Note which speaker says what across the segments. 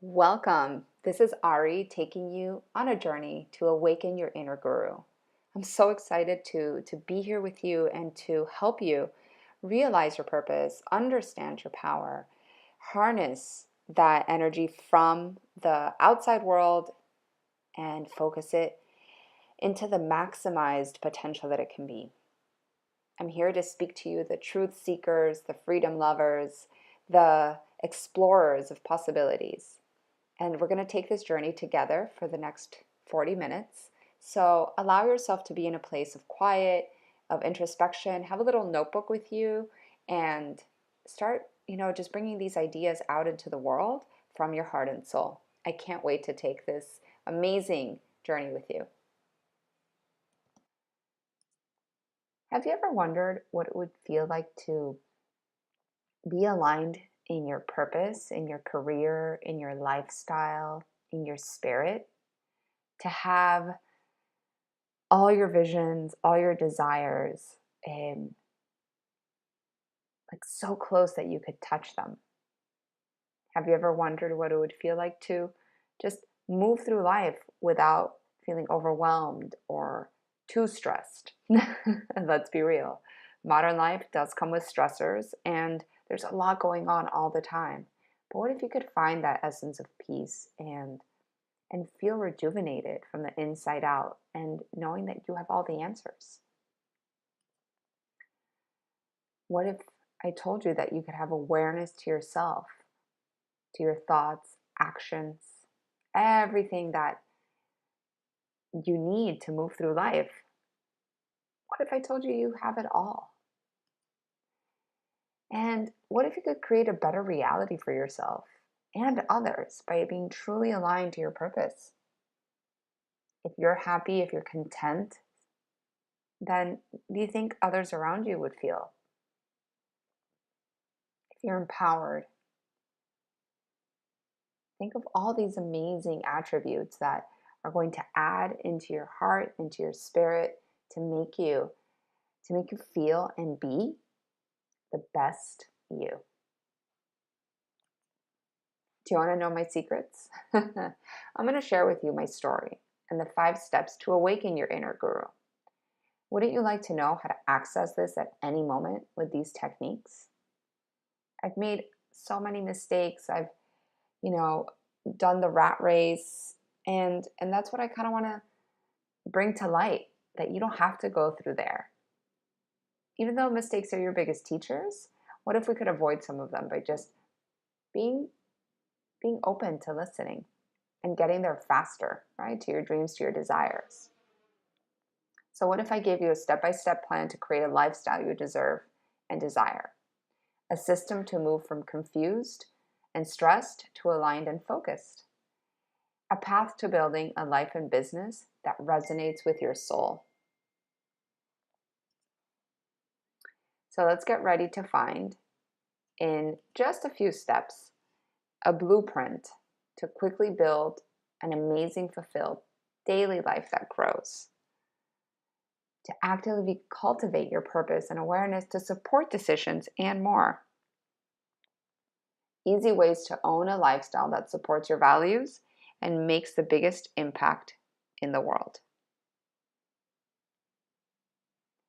Speaker 1: Welcome. This is Ari taking you on a journey to awaken your inner guru. I'm so excited to be here with you and to help you realize your purpose, understand your power, harness that energy from the outside world and focus it into the maximized potential that it can be. I'm here to speak to you, the truth seekers, the freedom lovers, the explorers of possibilities. And we're going to take this journey together for the next 40 minutes. So allow yourself to be in a place of quiet, of introspection. Have a little notebook with you and start, just bringing these ideas out into the world from your heart and soul. I can't wait to take this amazing journey with you. Have you ever wondered what it would feel like to be aligned in your purpose, in your career, in your lifestyle, in your spirit? To have all your visions, all your desires, like so close that you could touch them. Have you ever wondered what it would feel like to just move through life without feeling overwhelmed or too stressed? Let's be real. Modern life does come with stressors, and there's a lot going on all the time. But what if you could find that essence of peace and feel rejuvenated from the inside out and knowing that you have all the answers? What if I told you that you could have awareness to yourself, to your thoughts, actions, everything that you need to move through life? What if I told you you have it all? And what if you could create a better reality for yourself and others by being truly aligned to your purpose? If you're happy, if you're content, then do you think others around you would feel? If you're empowered, think of all these amazing attributes that are going to add into your heart, into your spirit, to make you feel and be the best you. Do you want to know my secrets? I'm going to share with you my story and the 5 steps to awaken your inner guru. Wouldn't you like to know how to access this at any moment with these techniques? I've made so many mistakes. I've, done the rat race, and that's what I kind of want to bring to light, that you don't have to go through there. Even though mistakes are your biggest teachers, what if we could avoid some of them by just being open to listening and getting there faster, right? To your dreams, to your desires. So what if I gave you a step-by-step plan to create a lifestyle you deserve and desire? A system to move from confused and stressed to aligned and focused. A path to building a life and business that resonates with your soul. So let's get ready to find, in just a few steps, a blueprint to quickly build an amazing, fulfilled daily life that grows. To actively cultivate your purpose and awareness to support decisions and more. Easy ways to own a lifestyle that supports your values and makes the biggest impact in the world.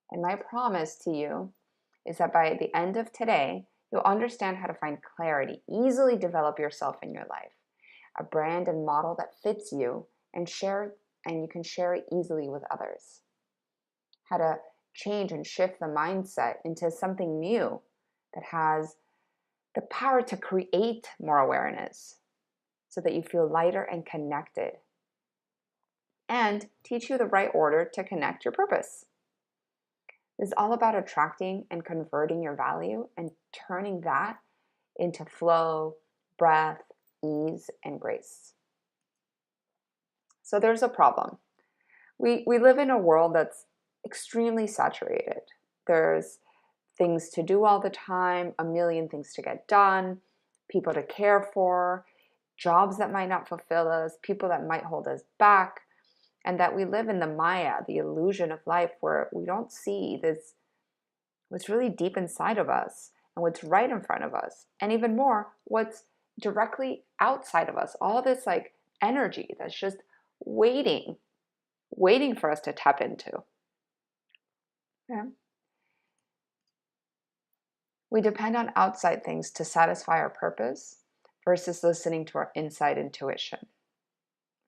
Speaker 1: And my promise to you is that by the end of today, you'll understand how to find clarity, easily develop yourself in your life, a brand and model that fits you, and you can share it easily with others. How to change and shift the mindset into something new that has the power to create more awareness so that you feel lighter and connected, and teach you the right order to connect your purpose. It's all about attracting and converting your value and turning that into flow, breath, ease, and grace. So there's a problem. We live in a world that's extremely saturated. There's things to do all the time, a million things to get done, people to care for, jobs that might not fulfill us, people that might hold us back, and that we live in the Maya, the illusion of life, where we don't see this, what's really deep inside of us and what's right in front of us, and even more, what's directly outside of us, all this like energy that's just waiting for us to tap into. Yeah. We depend on outside things to satisfy our purpose versus listening to our inside intuition.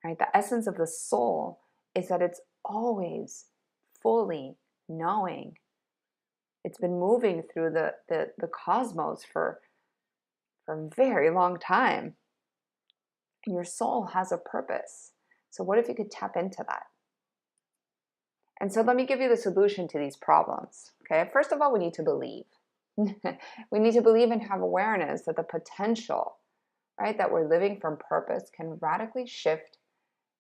Speaker 1: Right? The essence of the soul is that it's always fully knowing. It's been moving through the cosmos for a very long time. And your soul has a purpose. So what if you could tap into that? And so let me give you the solution to these problems. Okay, first of all, we need to believe. We need to believe and have awareness that the potential, right, that we're living from purpose can radically shift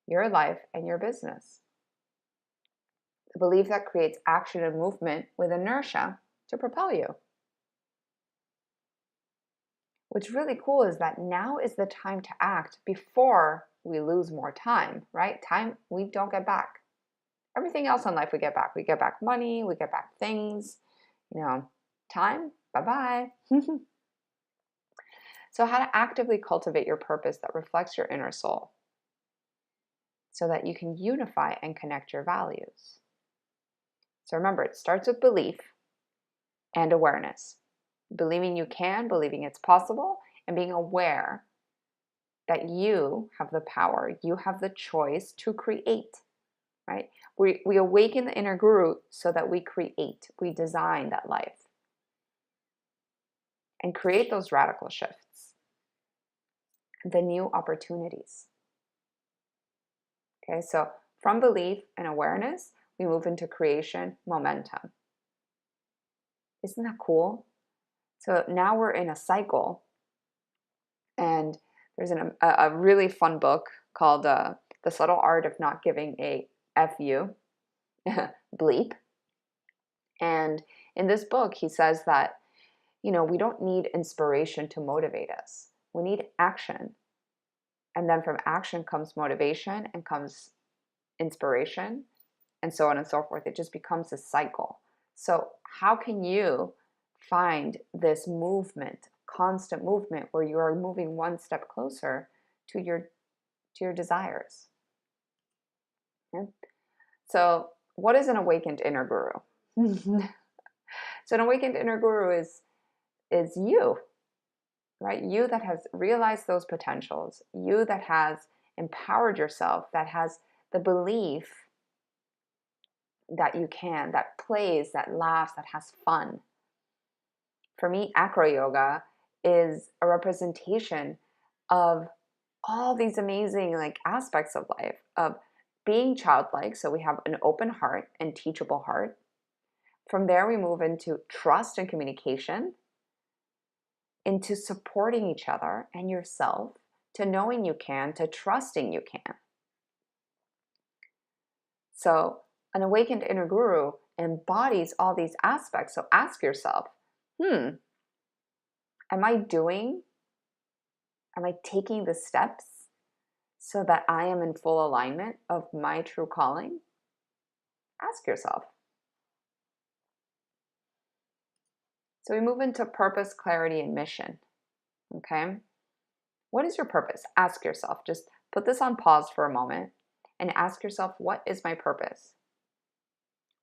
Speaker 1: your life and your business. The belief that creates action and movement with inertia to propel you. What's really cool is that now is the time to act before we lose more time, right? Time we don't get back. Everything else in life we get back. We get back money, we get back things, time, bye-bye. So how to actively cultivate your purpose that reflects your inner soul so that you can unify and connect your values. So remember, it starts with belief and awareness. Believing you can, believing it's possible, and being aware that you have the power, you have the choice to create, right? We awaken the inner guru so that we create, we design that life and create those radical shifts, the new opportunities. Okay, so from belief and awareness, we move into creation, momentum. Isn't that cool? So now we're in a cycle, and there's a really fun book called The Subtle Art of Not Giving a F-U, bleep. And in this book, he says that, we don't need inspiration to motivate us. We need action. And then from action comes motivation and comes inspiration and so on and so forth. It just becomes a cycle. So how can you find this movement, constant movement, where you are moving one step closer to your desires? Okay? So what is an awakened inner guru? So an awakened inner guru is you, right? You that has realized those potentials, you that has empowered yourself, that has the belief that you can, that plays, that laughs, that has fun. For me, acro yoga is a representation of all these amazing aspects of life, of being childlike. So we have an open heart and teachable heart. From there, we move into trust and communication, into supporting each other and yourself, to knowing you can, to trusting you can. So an awakened inner guru embodies all these aspects. So ask yourself, am I taking the steps so that I am in full alignment of my true calling? Ask yourself. So we move into purpose, clarity, and mission. Okay? What is your purpose? Ask yourself. Just put this on pause for a moment and ask yourself, what is my purpose?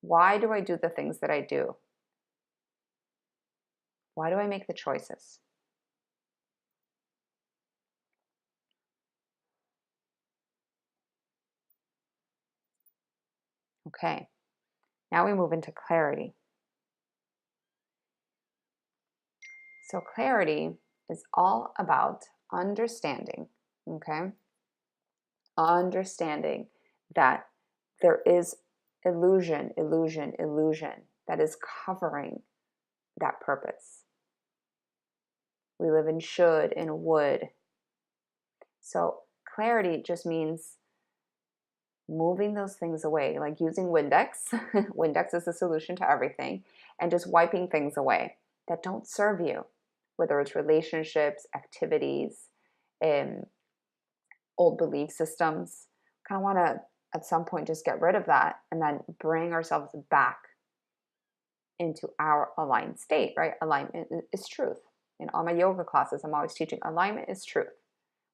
Speaker 1: Why do I do the things that I do? Why do I make the choices? Okay, now we move into clarity. So clarity is all about understanding, okay? Understanding that there is illusion that is covering that purpose. We live in should and would. So clarity just means moving those things away, like using Windex. Windex is the solution to everything, and just wiping things away that don't serve you, whether it's relationships, activities, old belief systems. Kind of want to, at some point, just get rid of that and then bring ourselves back into our aligned state, right? Alignment is truth. In all my yoga classes, I'm always teaching alignment is truth.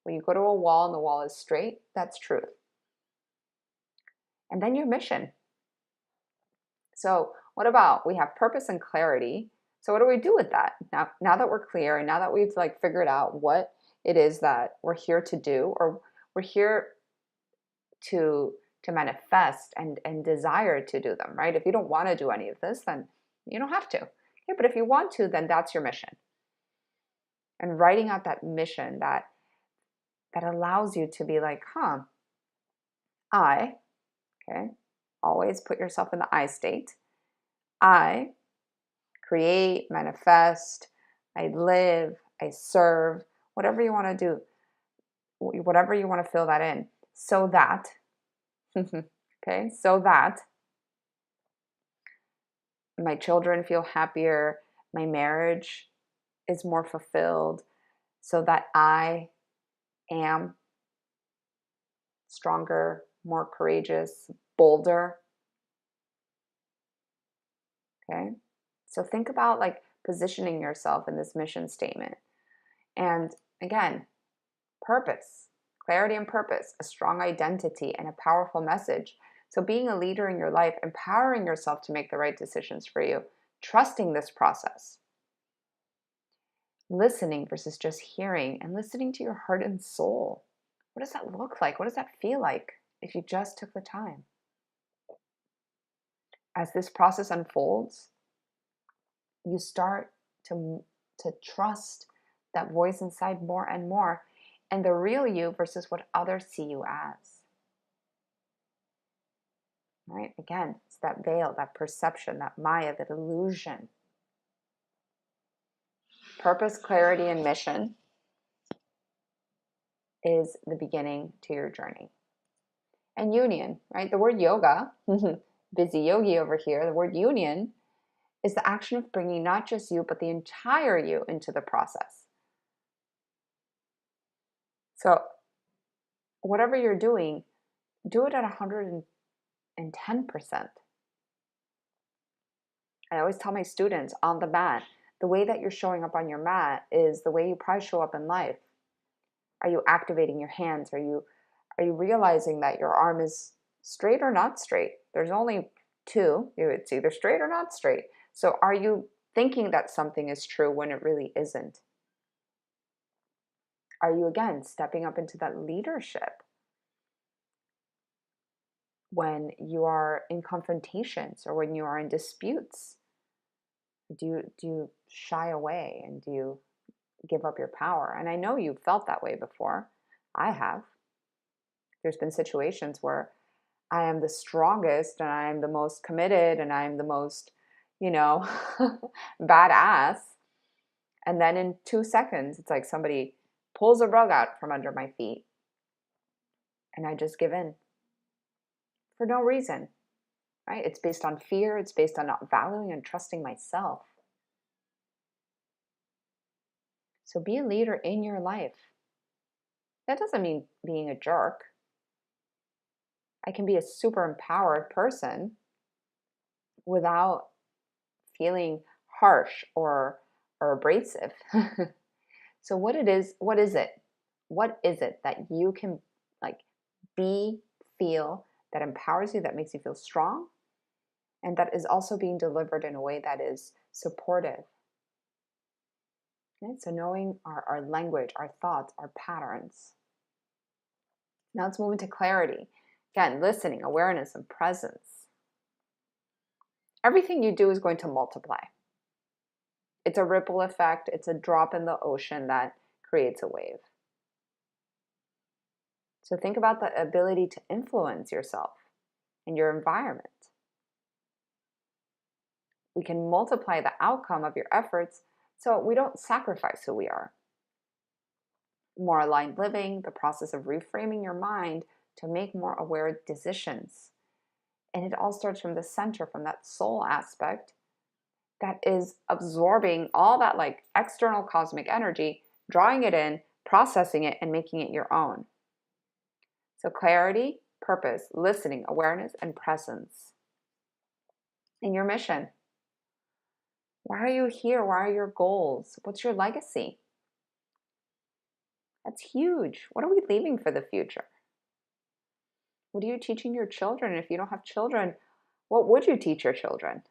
Speaker 1: When you go to a wall and the wall is straight, that's truth. And then your mission. So what about, we have purpose and clarity. So what do we do with that? Now that we're clear, and now that we've like figured out what it is that we're here to do, or we're here to manifest and desire to do them, right? If you don't want to do any of this, then you don't have to. Okay, but if you want to, then that's your mission. And writing out that mission that allows you to be like, okay, always put yourself in the I state. I create, manifest, I live, I serve, whatever you want to do, whatever you want to fill that in, so that, okay, so that my children feel happier, my marriage is more fulfilled, so that I am stronger, more courageous, bolder. Okay, so think about like positioning yourself in this mission statement. And again, purpose, clarity and purpose, a strong identity, and a powerful message. So being a leader in your life, empowering yourself to make the right decisions for you, trusting this process, listening versus just hearing, and listening to your heart and soul. What does that look like? What does that feel like if you just took the time? As this process unfolds, you start to trust that voice inside more and more, and the real you versus what others see you as. Right? Again, it's that veil, that perception, that Maya, that illusion. Purpose, clarity, and mission is the beginning to your journey. And union, right? The word yoga, busy yogi over here, the word union is the action of bringing not just you, but the entire you into the process. So whatever you're doing, do it at 110%. I always tell my students on the mat, the way that you're showing up on your mat is the way you probably show up in life. Are you activating your hands? Are you realizing that your arm is straight or not straight? There's only two. It's either straight or not straight. So are you thinking that something is true when it really isn't? Are you, again, stepping up into that leadership when you are in confrontations or when you are in disputes? Do you shy away, and do you give up your power? And I know you've felt that way before. I have. There's been situations where I am the strongest and I am the most committed and I am the most, badass. And then in 2 seconds, it's like somebody pulls a rug out from under my feet and I just give in for no reason, right? It's based on fear. It's based on not valuing and trusting myself. So be a leader in your life. That doesn't mean being a jerk. I can be a super empowered person without feeling harsh or abrasive. So what is it? What is it that you can like feel that empowers you, that makes you feel strong, and that is also being delivered in a way that is supportive? Okay, so knowing our language, our thoughts, our patterns. Now let's move into clarity. Again, listening, awareness, and presence. Everything you do is going to multiply. It's a ripple effect. It's a drop in the ocean that creates a wave. So think about the ability to influence yourself and your environment. We can multiply the outcome of your efforts so we don't sacrifice who we are. More aligned living, the process of reframing your mind to make more aware decisions. And it all starts from the center, from that soul aspect that is absorbing all that like external cosmic energy, drawing it in, processing it, and making it your own. So clarity, purpose, listening, awareness, and presence. In your mission, Why are you here? Why are your goals? What's your legacy? That's huge. What are we leaving for the future? What are you teaching your children? If you don't have children, what would you teach your children?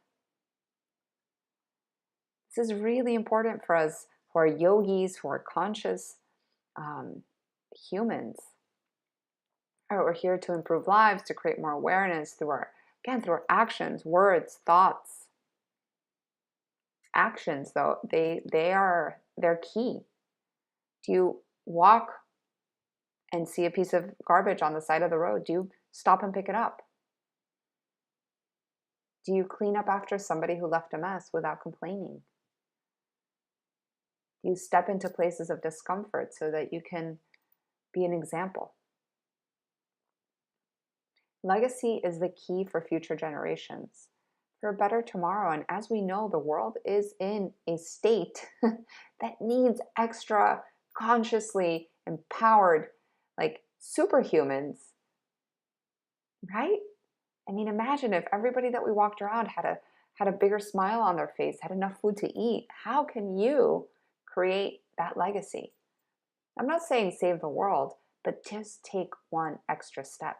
Speaker 1: This is really important for us who are yogis, who are conscious um, humans. We're here to improve lives, to create more awareness through through our actions, words, thoughts. Actions, though, they're key. Do you walk and see a piece of garbage on the side of the road? Do you stop and pick it up? Do you clean up after somebody who left a mess without complaining? Do you step into places of discomfort so that you can be an example? Legacy is the key for future generations, for a better tomorrow. And as we know, the world is in a state that needs extra consciously empowered, like superhumans, right? I mean, imagine if everybody that we walked around had a bigger smile on their face, had enough food to eat. How can you create that legacy? I'm not saying save the world, but just take one extra step.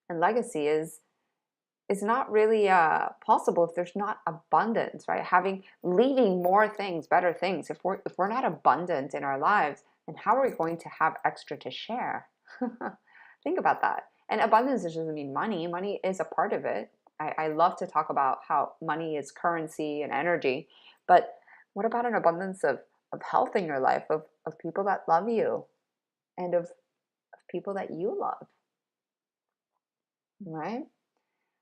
Speaker 1: And legacy is not really possible if there's not abundance, right? Leaving more things, better things. If we're not abundant in our lives, then how are we going to have extra to share? Think about that. And abundance doesn't mean money. Money is a part of it. I love to talk about how money is currency and energy, but what about an abundance of health in your life, of people that love you, and of people that you love, right?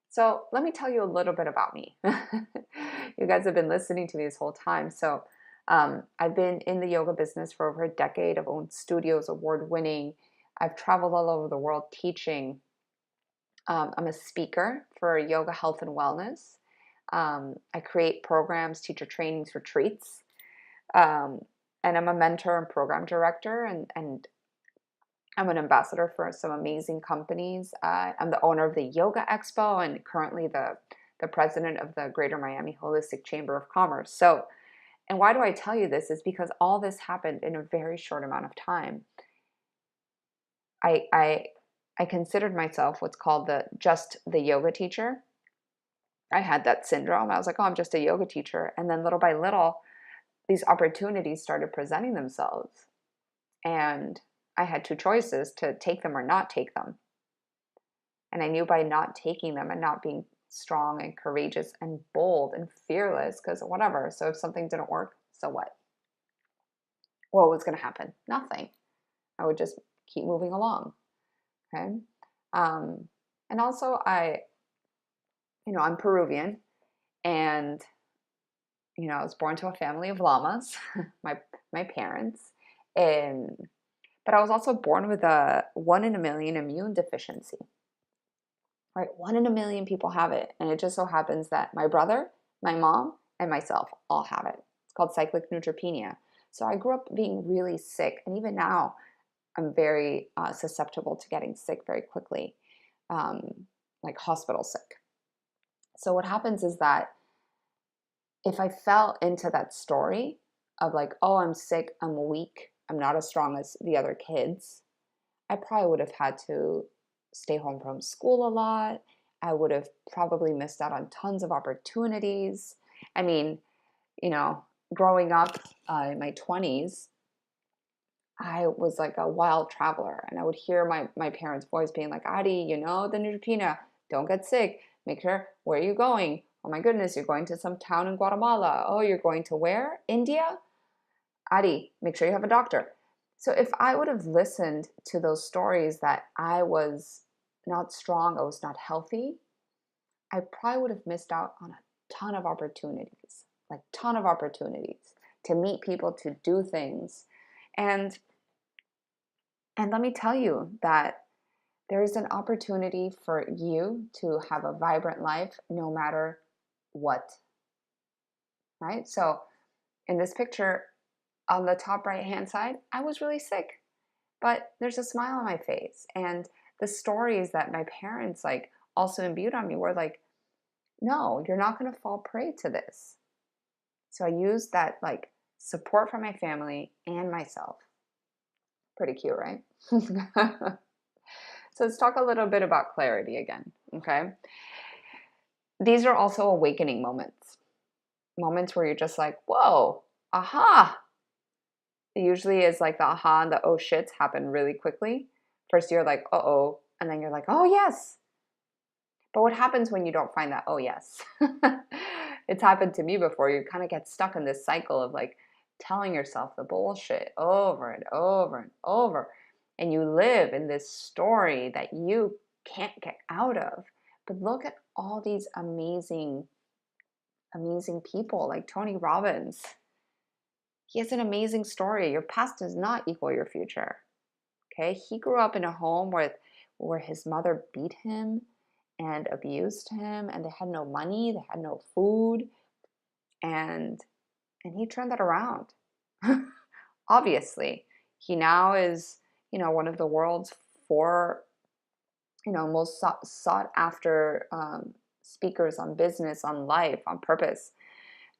Speaker 1: So let me tell you a little bit about me. You guys have been listening to me this whole time. So I've been in the yoga business for over a decade. I've owned studios, award winning. I've traveled all over the world teaching. I'm a speaker for yoga, health, and wellness. I create programs, teacher trainings, retreats. Um, and I'm a mentor and program director. And I'm an ambassador for some amazing companies. I'm the owner of the Yoga Expo and currently the president of the Greater Miami Holistic Chamber of Commerce. So, and why do I tell you this? Is because all this happened in a very short amount of time. I considered myself what's called just the yoga teacher. I had that syndrome. I was like, oh, I'm just a yoga teacher. And then little by little, these opportunities started presenting themselves. And I had two choices, to take them or not take them. And I knew by not taking them and not being strong and courageous and bold and fearless, because whatever. So if something didn't work, so what? What was going to happen? Nothing. I would just keep moving along. Okay. And also I'm Peruvian, and I was born to a family of llamas, my parents, and but I was also born with a 1 in a million immune deficiency. Right, 1 in a million people have it, and it just so happens that my brother, my mom, and myself all have it. It's called cyclic neutropenia. So I grew up being really sick, and even now, I'm very susceptible to getting sick very quickly, like hospital sick. So what happens is that if I fell into that story of like, oh, I'm sick, I'm weak, I'm not as strong as the other kids, I probably would have had to stay home from school a lot. I would have probably missed out on tons of opportunities. I mean, growing up in my 20s, I was like a wild traveler, and I would hear my parents' voice being like, Adi, the neutropenia, don't get sick. Make sure, where are you going? Oh my goodness, you're going to some town in Guatemala. Oh, you're going to where? India? Adi, make sure you have a doctor. So if I would have listened to those stories that I was not strong, I was not healthy, I probably would have missed out on a ton of opportunities, like ton of opportunities to meet people, to do things. And let me tell you that there is an opportunity for you to have a vibrant life no matter what, right? So in this picture, on the top right hand side, I was really sick, but there's a smile on my face. And the stories that my parents like also imbued on me were like, no, you're not going to fall prey to this. So I use that like support from my family and myself. Pretty cute, right? So let's talk a little bit about clarity again, okay? These are also awakening moments. Moments where you're just like, whoa, aha. It usually is like the aha and the oh shits happen really quickly. First you're like, uh-oh, and then you're like, oh yes. But what happens when you don't find that oh yes? It's happened to me before. You kind of get stuck in this cycle of like telling yourself the bullshit over and over and over. And you live in this story that you can't get out of. But look at all these amazing, amazing people like Tony Robbins. He has an amazing story. Your past does not equal your future. Okay? He grew up in a home where his mother beat him and abused him, and they had no money, they had no food, and he turned that around. Obviously, he now is, one of the world's four, most sought after speakers on business, on life, on purpose.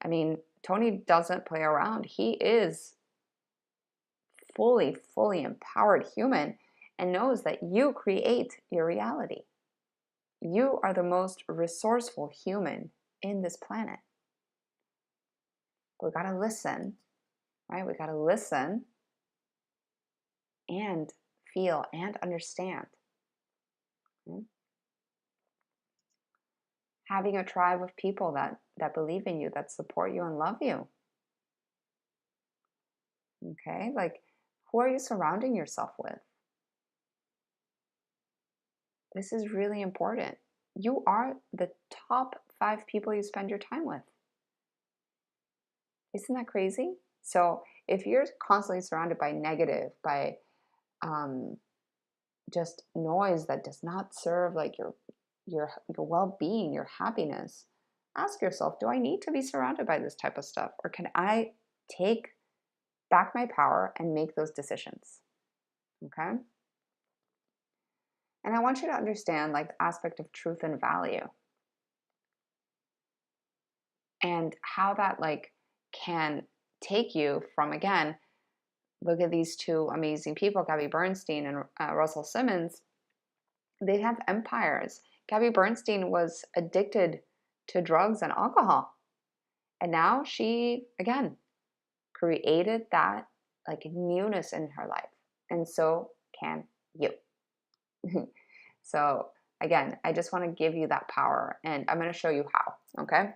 Speaker 1: I mean, Tony doesn't play around. He is fully empowered human and knows that you create your reality. You are the most resourceful human in this planet. We got to listen, right? We got to listen and feel and understand. Okay? Having a tribe of people that believe in you, that support you and love you. Okay? Like, who are you surrounding yourself with? This is really important. You are the top 5 people you spend your time with. Isn't that crazy? So if you're constantly surrounded by negative, by just noise that does not serve like your well-being, your happiness, ask yourself, do I need to be surrounded by this type of stuff, or can I take back my power and make those decisions? Okay? And I want you to understand like the aspect of truth and value and how that like can take you from, again, look at these two amazing people, Gabby Bernstein and Russell Simmons. They have empires. Gabby Bernstein was addicted to drugs and alcohol. And now she, again, created that like newness in her life. And so can you. So again, I just want to give you that power, and I'm going to show you how, okay?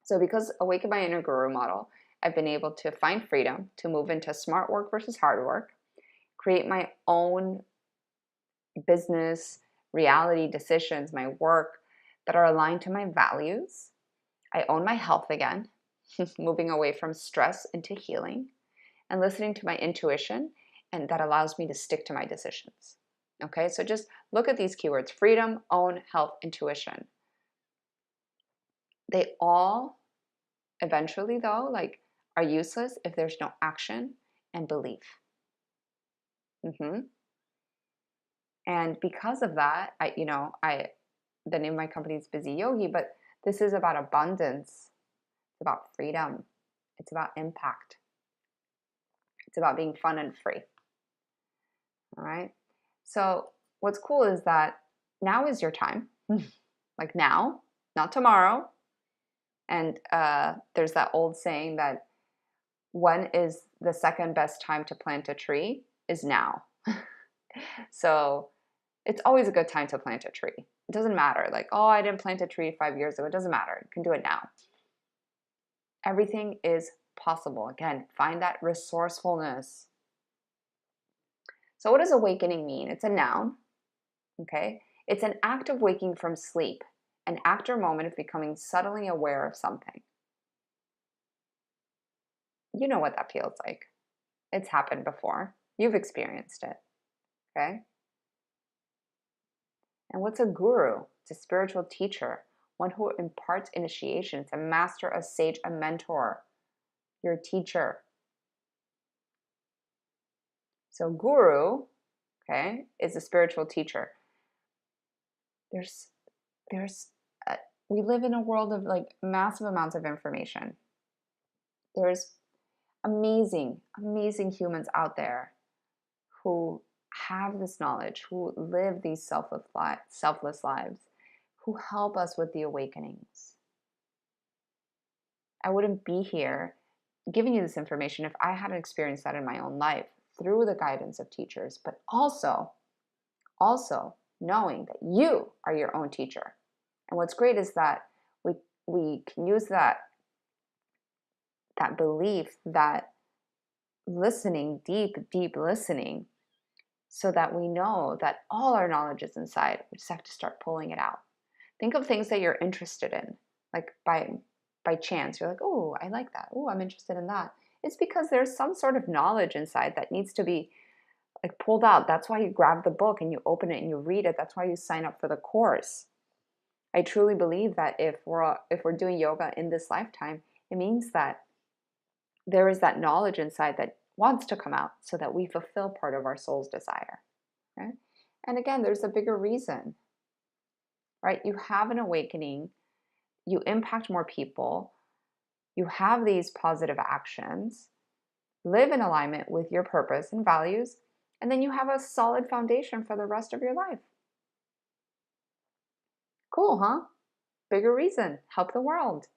Speaker 1: So because Awaken My Inner Guru model, I've been able to find freedom to move into smart work versus hard work, create my own business, reality decisions, my work that are aligned to my values. I own my health again, moving away from stress into healing, and listening to my intuition, and that allows me to stick to my decisions. Okay, so just look at these keywords: freedom, own, health, intuition. They all eventually, though, like, are useless if there's no action and belief. And because of that, the name of my company is Busy Yogi, but this is about abundance. It's about freedom. It's about impact. It's about being fun and free. All right. So what's cool is that now is your time. Like now, not tomorrow. And there's that old saying that when is the second best time to plant a tree is now. So it's always a good time to plant a tree. It doesn't matter. Like, oh, I didn't plant a tree 5 years ago. It doesn't matter. You can do it now. Everything is possible. Again, find that resourcefulness. So what does awakening mean? It's a noun. Okay. It's an act of waking from sleep, an act or moment of becoming subtly aware of something. You know what that feels like. It's happened before. You've experienced it. Okay. And what's a guru? It's a spiritual teacher, one who imparts initiation. It's a master, a sage, a mentor. You're a teacher. So guru, okay, is a spiritual teacher. There's we live in a world of like massive amounts of information. There's amazing humans out there who have this knowledge, who live these selfless lives, who help us with the awakenings. I wouldn't be here giving you this information if I hadn't experienced that in my own life through the guidance of teachers, but also knowing that you are your own teacher. And what's great is that we can use that belief, that listening, deep listening, so that we know that all our knowledge is inside. We just have to start pulling it out. Think of things that you're interested in, like by chance. You're like, oh, I like that. Oh, I'm interested in that. It's because there's some sort of knowledge inside that needs to be like pulled out. That's why you grab the book and you open it and you read it. That's why you sign up for the course. I truly believe that if we're doing yoga in this lifetime, it means that there is that knowledge inside that wants to come out so that we fulfill part of our soul's desire. Okay? And again, there's a bigger reason, right? You have an awakening, you impact more people, you have these positive actions, live in alignment with your purpose and values, and then you have a solid foundation for the rest of your life. Cool, huh? Bigger reason, help the world.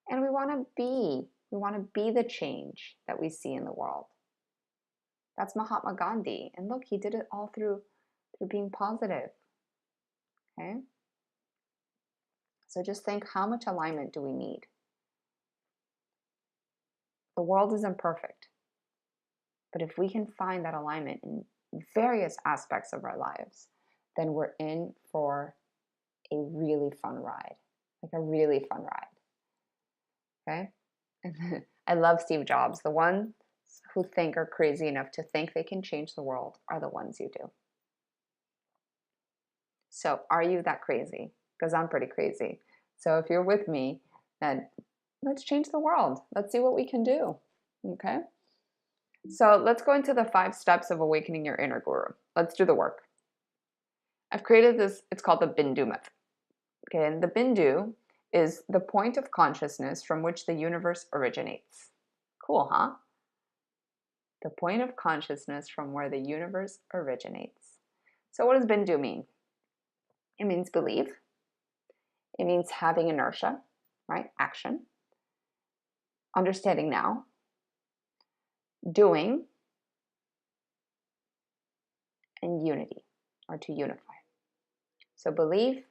Speaker 1: And we want to be the change that we see in the world. That's Mahatma Gandhi. And look, he did it all through being positive. Okay? So just think, how much alignment do we need? The world isn't perfect. But if we can find that alignment in various aspects of our lives, then we're in for a really fun ride. Like a really fun ride. Okay? And I love Steve Jobs. The ones who think are crazy enough to think they can change the world are the ones you do. So are you that crazy? Because I'm pretty crazy. So if you're with me, then let's change the world. Let's see what we can do. Okay? So let's go into the 5 steps of awakening your inner guru. Let's do the work. I've created this, it's called the Bindu method. Okay, and the Bindu is the point of consciousness from which the universe originates. Cool, huh? The point of consciousness from where the universe originates. So what does Bindu mean? It means belief. It means having inertia, right? Action. Understanding now. Doing. And unity, or to unify. So belief,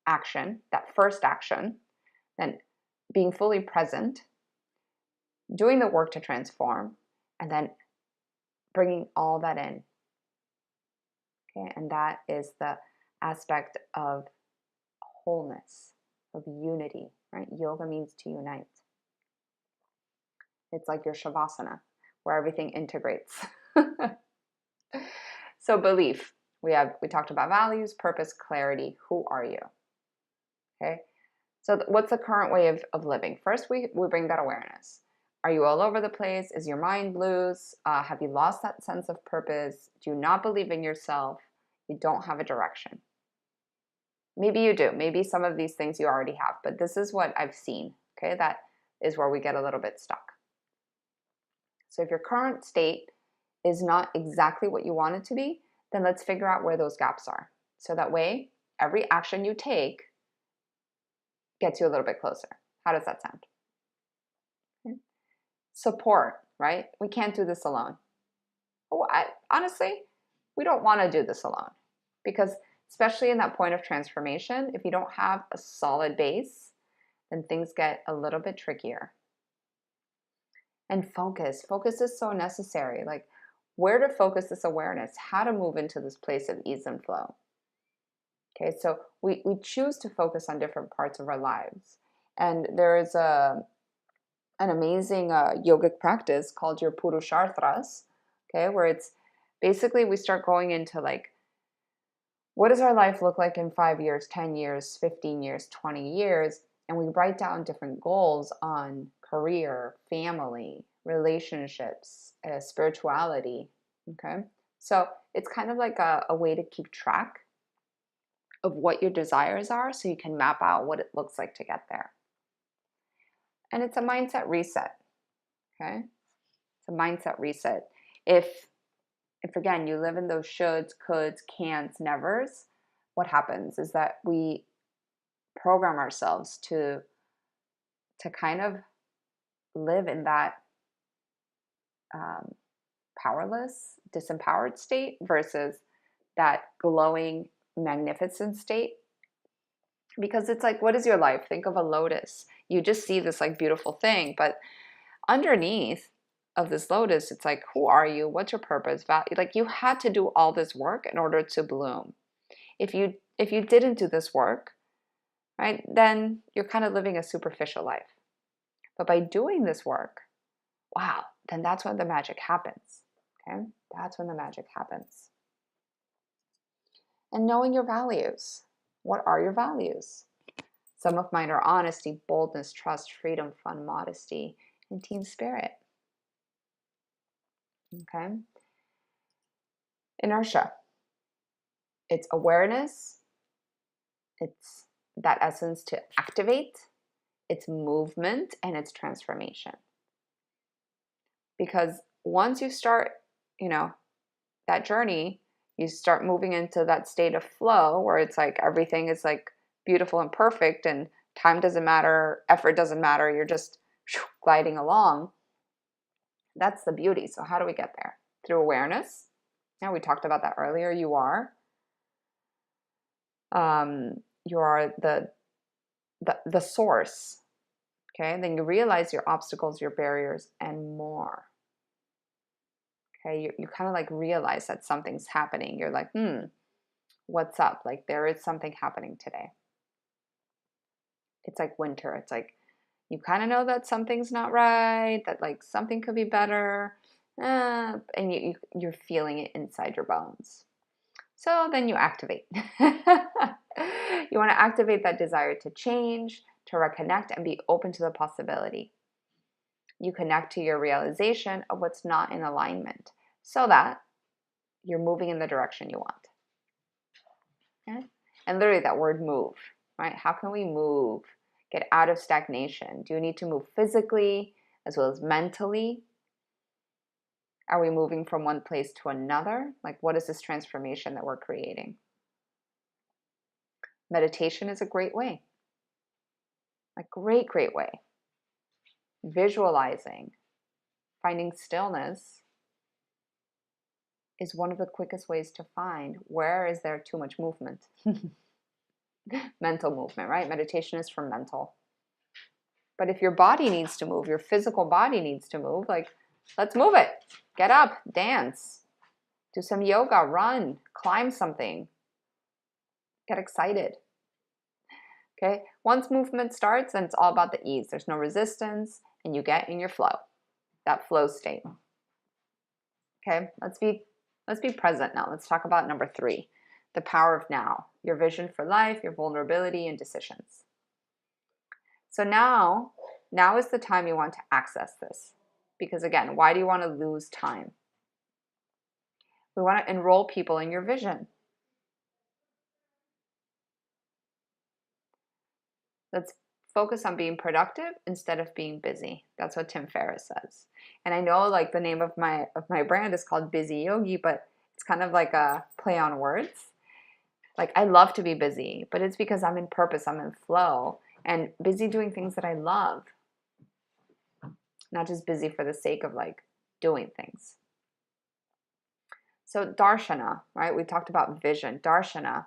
Speaker 1: action, that first action, then being fully present, doing the work to transform, and then bringing all that in. Okay, and that is the aspect of wholeness, of unity, right? Yoga means to unite. It's like your shavasana, where everything integrates. So belief, we talked about values, purpose, clarity. Who are you? Okay. So what's the current way of living? First, we bring that awareness. Are you all over the place? Is your mind loose? Have you lost that sense of purpose? Do you not believe in yourself? You don't have a direction. Maybe you do. Maybe some of these things you already have, but this is what I've seen. Okay, that is where we get a little bit stuck. So if your current state is not exactly what you want it to be, then let's figure out where those gaps are. So that way, every action you take gets you a little bit closer. How does that sound? Okay. Support, right? We can't do this alone. Honestly, we don't want to do this alone, because especially in that point of transformation, if you don't have a solid base, then things get a little bit trickier. And focus is so necessary. Like, where to focus this awareness, how to move into this place of ease and flow. Okay, so we choose to focus on different parts of our lives. And there is an amazing yogic practice called your Purusharthas, okay, where it's basically we start going into like, what does our life look like in 5 years, 10 years, 15 years, 20 years? And we write down different goals on career, family, relationships, spirituality, okay? So it's kind of like a way to keep track of what your desires are so you can map out what it looks like to get there. And it's a mindset reset, okay? It's a mindset reset. If again, you live in those shoulds, coulds, can'ts, nevers, what happens is that we program ourselves to kind of live in that powerless, disempowered state versus that glowing, magnificent state. Because it's like, what is your life? Think of a lotus. You just see this like beautiful thing, but underneath of this lotus, it's like, who are you? What's your purpose? Like, you had to do all this work in order to bloom. If you didn't do this work, right, then you're kind of living a superficial life. But by doing this work, wow, then that's when the magic happens. Okay? That's when the magic happens. And knowing your values. What are your values? Some of mine are honesty, boldness, trust, freedom, fun, modesty, and team spirit. Okay? Inertia. It's awareness. It's that essence to activate. It's movement, and it's transformation. Because once you start, that journey, you start moving into that state of flow where it's like everything is like beautiful and perfect, and time doesn't matter, effort doesn't matter, you're just gliding along. That's the beauty. So how do we get there? Through awareness. Yeah, we talked about that earlier. You are the source. Okay, then you realize your obstacles, your barriers, and more. Okay, you kind of like realize that something's happening. You're like, what's up? Like, there is something happening today. It's like winter. It's like you kind of know that something's not right, that like something could be better, and you're feeling it inside your bones. So then you activate. You want to activate that desire to change, to reconnect, and be open to the possibility. You connect to your realization of what's not in alignment so that you're moving in the direction you want. Okay? And literally that word move, right? How can we move? Get out of stagnation. Do you need to move physically as well as mentally? Are we moving from one place to another? Like, what is this transformation that we're creating? Meditation is a great way. A great, great way. Visualizing, finding stillness is one of the quickest ways to find where is there too much movement. Mental movement, right? Meditation is for mental. But if your body needs to move, your physical body needs to move, like, let's move it. Get up, dance, do some yoga, run, climb something. Get excited. Okay? Once movement starts, then it's all about the ease. There's no resistance, and you get in your flow, that flow state. Okay? Let's be present now. Let's talk about number 3, the power of now, your vision for life, your vulnerability, and decisions. So now is the time you want to access this. Because again, why do you want to lose time? We want to enroll people in your vision. Let's focus on being productive instead of being busy. That's what Tim Ferriss says. And I know like the name of my brand is called Busy Yogi, but it's kind of like a play on words. Like, I love to be busy, but it's because I'm in purpose, I'm in flow, and busy doing things that I love. Not just busy for the sake of like doing things. So darshana, right? We talked about vision. Darshana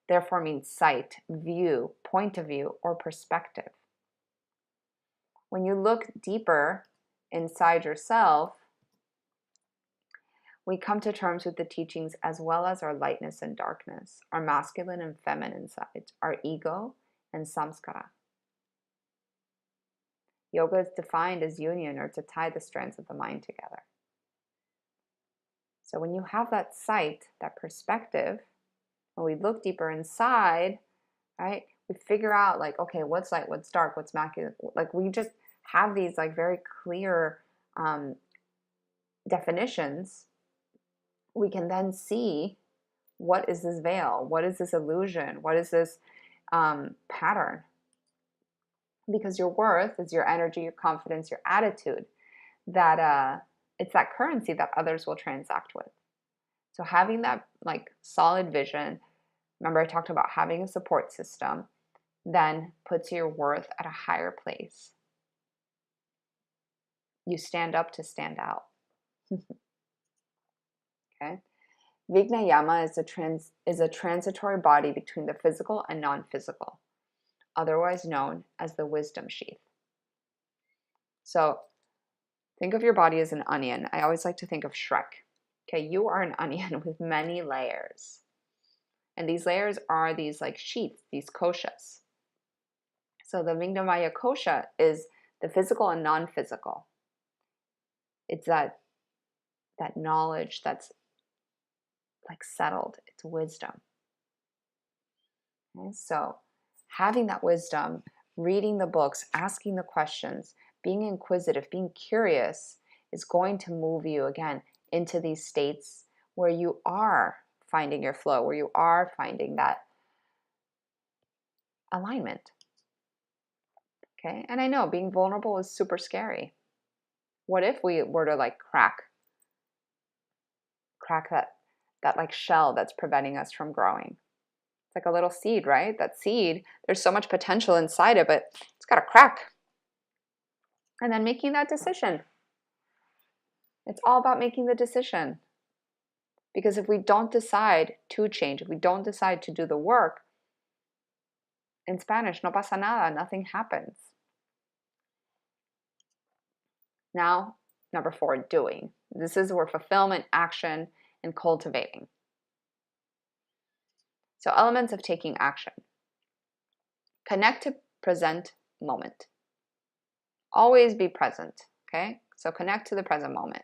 Speaker 1: therefore means sight, view, point of view, or perspective. When you look deeper inside yourself, we come to terms with the teachings as well as our lightness and darkness, our masculine and feminine sides, our ego and samskara. Yoga is defined as union, or to tie the strands of the mind together. So when you have that sight, that perspective, when we look deeper inside, right, we figure out like, okay, what's light, what's dark, what's masculine. Like, we just have these like very clear definitions. We can then see What is this veil? What is this illusion? What is this pattern? Because your worth is your energy, your confidence, your attitude. That it's that currency that others will transact with. So having that like solid vision, remember I talked about having a support system, then puts your worth at a higher place. You stand up to stand out. Okay. Vijnayama is a transitory body between the physical and non-physical, otherwise known as the wisdom sheath. So think of your body as an onion. I always like to think of Shrek. Okay, you are an onion with many layers. And these layers are these like sheaths, these koshas. So the Vijnamaya kosha is the physical and non-physical. It's that knowledge that's like settled. It's wisdom. Okay? So having that wisdom, reading the books, asking the questions, being inquisitive, being curious is going to move you again into these states where you are finding your flow, where you are finding that alignment. Okay? And I know being vulnerable is super scary. What if we were to like crack that like shell that's preventing us from growing? It's like a little seed, right? That seed, there's so much potential inside it, but it's got to crack. And then making that decision. It's all about making the decision. Because if we don't decide to change, if we don't decide to do the work, in Spanish, no pasa nada, nothing happens. Now, number 4, doing. This is where fulfillment, action, and cultivating. So elements of taking action. Connect to present moment. Always be present, okay? So connect to the present moment.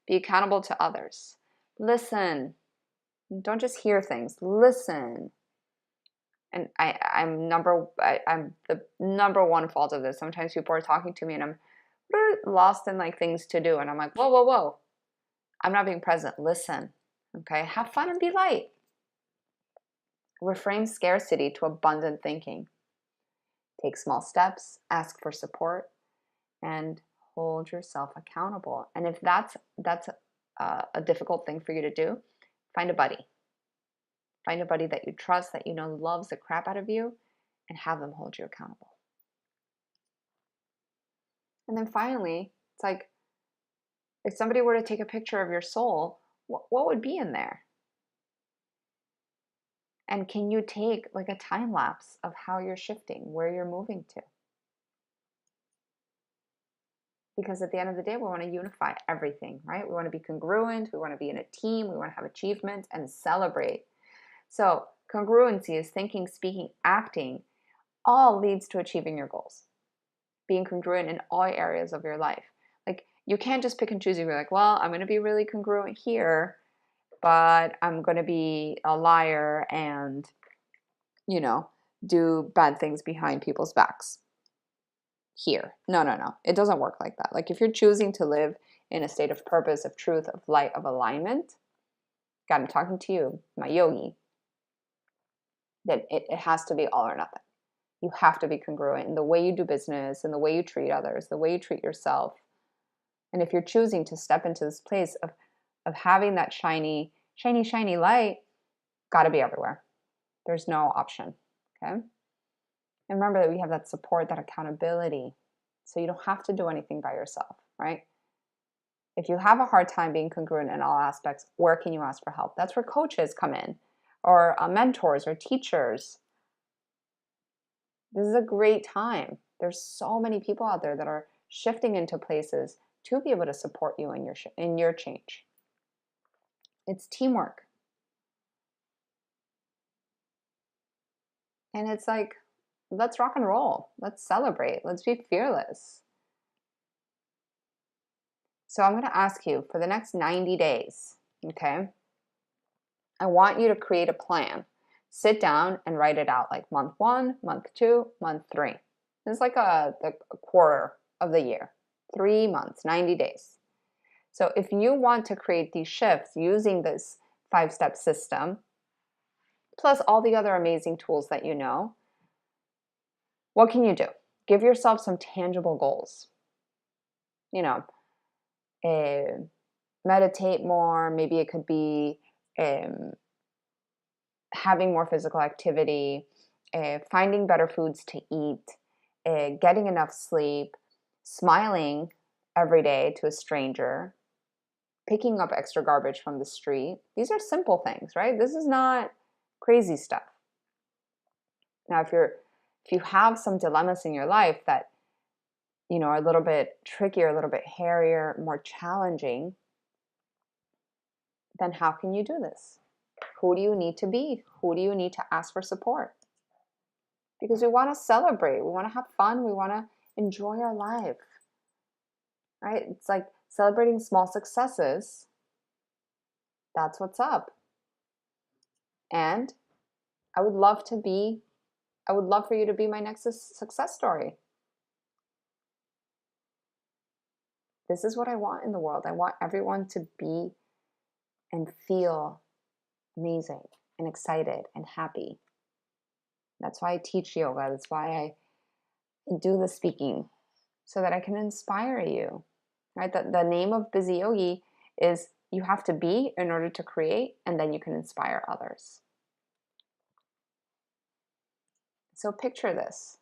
Speaker 1: Be accountable to others. Listen. Don't just hear things. Listen. And I'm the number one fault of this. Sometimes people are talking to me and I'm lost in like things to do. And I'm like, whoa, whoa, whoa. I'm not being present. Listen. Okay? Have fun and be light. Reframe scarcity to abundant thinking. Take small steps, ask for support, and hold yourself accountable. And if that's a difficult thing for you to do, find a buddy. Find a buddy that you trust, that you know loves the crap out of you, and have them hold you accountable. And then finally, it's like, if somebody were to take a picture of your soul, what would be in there? And can you take like a time lapse of how you're shifting, where you're moving to? Because at the end of the day, we want to unify everything, right? We want to be congruent. We want to be in a team. We want to have achievement and celebrate. So congruency is thinking, speaking, acting, all leads to achieving your goals. Being congruent in all areas of your life. Like you can't just pick and choose. You're like, well, I'm going to be really congruent here, but I'm going to be a liar and, do bad things behind people's backs here. No. It doesn't work like that. Like if you're choosing to live in a state of purpose, of truth, of light, of alignment, God, I'm talking to you, my yogi, that it has to be all or nothing. You have to be congruent in the way you do business, in the way you treat others, the way you treat yourself. And if you're choosing to step into this place of having that shiny light, got to be everywhere. There's no option, okay? And remember that we have that support, that accountability. So you don't have to do anything by yourself, right? If you have a hard time being congruent in all aspects, where can you ask for help? That's where coaches come in, or mentors or teachers. This is a great time. There's so many people out there that are shifting into places to be able to support you in your change. It's teamwork. And it's like, let's rock and roll. Let's celebrate. Let's be fearless. So I'm going to ask you for the next 90 days, okay? I want you to create a plan. Sit down and write it out, like month 1, month 2, month 3. This is like a quarter of the year. 3 months, 90 days. So if you want to create these shifts using this 5-step system, plus all the other amazing tools that you know. What can you do? Give yourself some tangible goals. You know, meditate more. Maybe it could be having more physical activity, finding better foods to eat, getting enough sleep, smiling every day to a stranger, picking up extra garbage from the street. These are simple things, right? This is not crazy stuff. Now, if you have some dilemmas in your life that are a little bit trickier, a little bit hairier, more challenging, then how can you do this? Who do you need to be? Who do you need to ask for support? Because we want to celebrate, we want to have fun, we want to enjoy our life, right? It's like celebrating small successes. That's what's up. And I would love for you to be my next success story. This is what I want in the world. I want everyone to be and feel amazing and excited and happy. That's why I teach yoga. That's why I do the speaking, so that I can inspire you, right? The name of Busy Yogi is you have to be in order to create, and then you can inspire others. So picture this.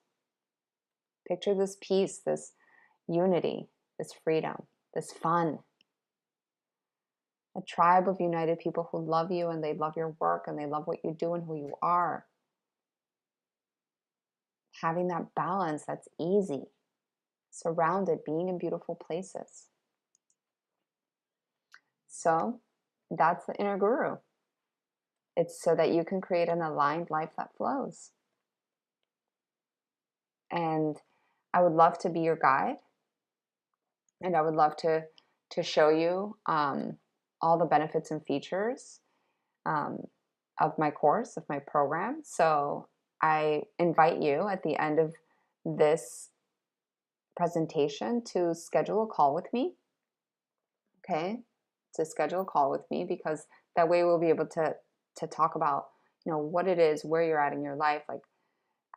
Speaker 1: Picture this peace, this unity, this freedom, this fun. A tribe of united people who love you, and they love your work, and they love what you do and who you are. Having that balance that's easy, surrounded, being in beautiful places. So that's the inner guru. It's so that you can create an aligned life that flows. And I would love to be your guide. And I would love to show you all the benefits and features of my course, of my program. So I invite you at the end of this presentation to schedule a call with me. Okay? To schedule a call with me, because that way we'll be able to talk about, what it is, where you're at in your life, like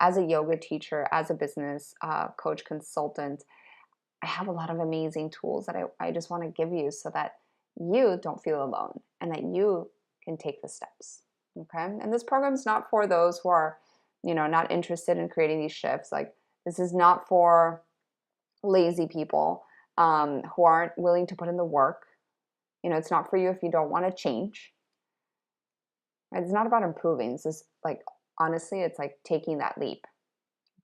Speaker 1: as a yoga teacher, as a business coach, consultant. I have a lot of amazing tools that I just want to give you so that you don't feel alone and that you can take the steps. Okay? And this program is not for those who are, not interested in creating these shifts. Like, this is not for lazy people who aren't willing to put in the work. It's not for you if you don't want to change. It's not about improving. This is like, honestly, it's like taking that leap,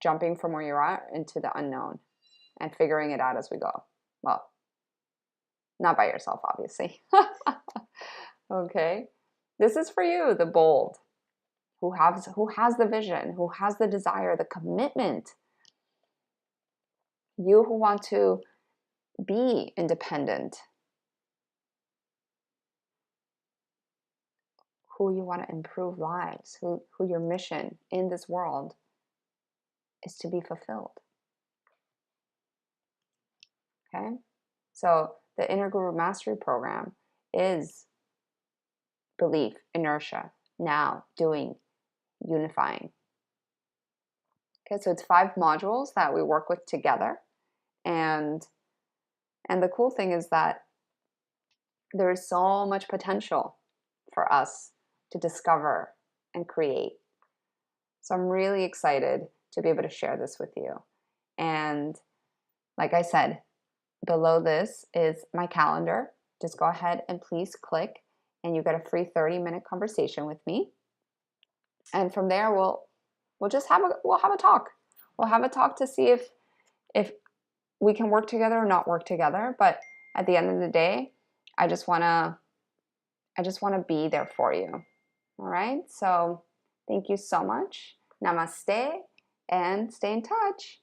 Speaker 1: jumping from where you're at into the unknown and figuring it out as we go. Well, not by yourself, obviously. Okay. This is for you, the bold, who has the vision, who has the desire, the commitment. You who want to be independent, who you want to improve lives, who your mission in this world is to be fulfilled. Okay? So the Inner Guru Mastery Program is belief, inertia, now, doing, unifying. Okay, so it's 5 modules that we work with together. And the cool thing is that there is so much potential for us to discover and create. So I'm really excited to be able to share this with you. And like I said, below this is my calendar. Just go ahead and please click, and you get a free 30-minute conversation with me. And from there, we'll just have a talk. We'll have a talk to see if we can work together or not work together. But at the end of the day, I just want to be there for you. All right? So thank you so much. Namaste, and stay in touch.